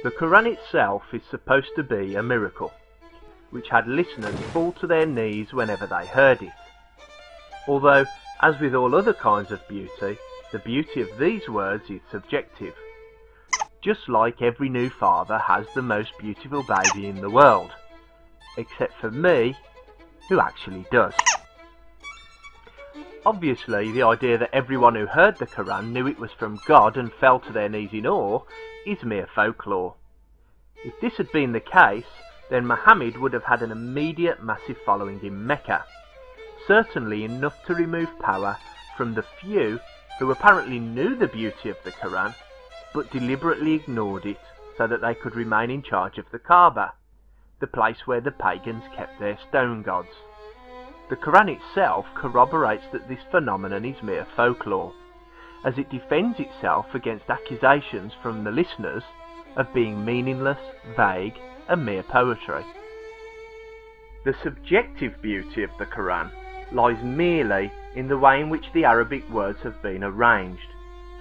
The Quran itself is supposed to be a miracle, which had listeners fall to their knees whenever they heard it. Although, as with all other kinds of beauty, the beauty of these words is subjective. Just like every new father has the most beautiful baby in the world, except for me, who actually does. Obviously, the idea that everyone who heard the Quran knew it was from God and fell to their knees in awe is mere folklore. If this had been the case, then Muhammad would have had an immediate massive following in Mecca, certainly enough to remove power from the few who apparently knew the beauty of the Quran, but deliberately ignored it so that they could remain in charge of the Kaaba, the place where the pagans kept their stone gods. The Quran itself corroborates that this phenomenon is mere folklore, as it defends itself against accusations from the listeners of being meaningless, vague, and mere poetry. The subjective beauty of the Quran lies merely in the way in which the Arabic words have been arranged,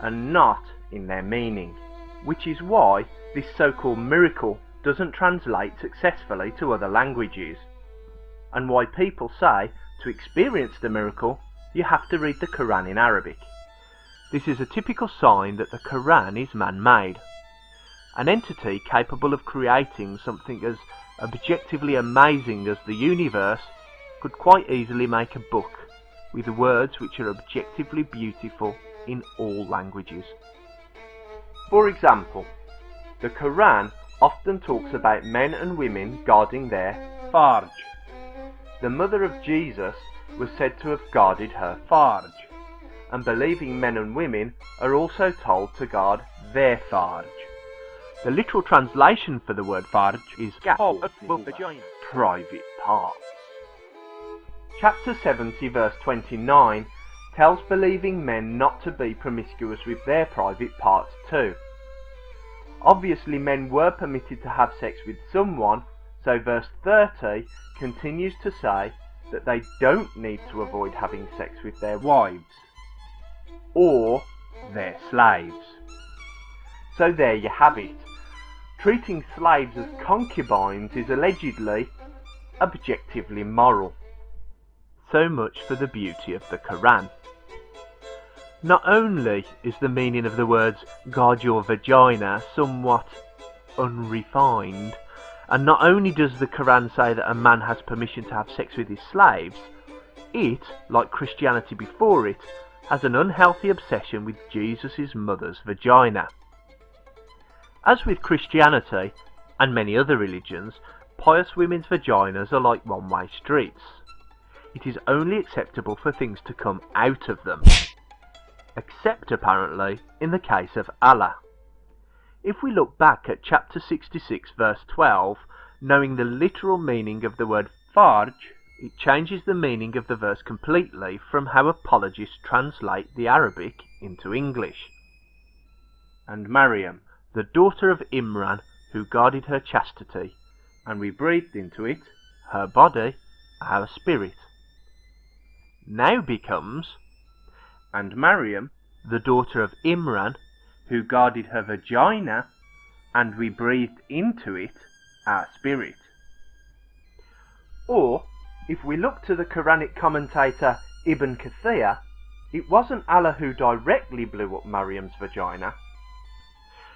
and not in their meaning, which is why this so-called miracle doesn't translate successfully to other languages, and why people say to experience the miracle you have to read the Quran in Arabic. This is a typical sign that the Quran is man-made. An entity capable of creating something as objectively amazing as the universe could quite easily make a book with words which are objectively beautiful in all languages. For example, the Quran often talks about men and women guarding their Farj. The mother of Jesus was said to have guarded her Farj, and believing men and women are also told to guard their Farj. The literal translation for the word Farj is private parts. Chapter 70 verse 29 tells believing men not to be promiscuous with their private parts too. Obviously men were permitted to have sex with someone, so verse 30 continues to say that they don't need to avoid having sex with their wives or their slaves. So there you have it. Treating slaves as concubines is allegedly objectively moral. So much for the beauty of the Quran. Not only is the meaning of the words guard your vagina somewhat unrefined, and not only does the Quran say that a man has permission to have sex with his slaves, it, like Christianity before it, has an unhealthy obsession with Jesus' mother's vagina. As with Christianity and many other religions, pious women's vaginas are like one-way streets. It is only acceptable for things to come out of them, except apparently in the case of Allah. If we look back at chapter 66 verse 12, knowing the literal meaning of the word Farj, it changes the meaning of the verse completely from how apologists translate the Arabic into English. And Maryam, the daughter of Imran, who guarded her chastity, and we breathed into it, her body, our spirit, now becomes, and Maryam, the daughter of Imran, who guarded her vagina, and we breathed into it, our spirit. Or, if we look to the Quranic commentator Ibn Kathir, it wasn't Allah who directly blew up Maryam's vagina.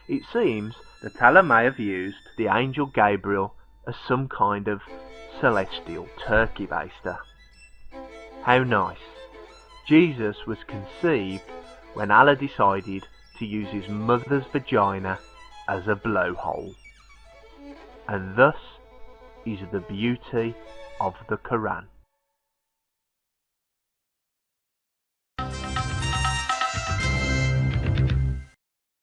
It seems that Allah may have used the angel Gabriel as some kind of celestial turkey baster. How nice. Jesus was conceived when Allah decided to use his mother's vagina as a blowhole. And thus is the beauty of the Quran.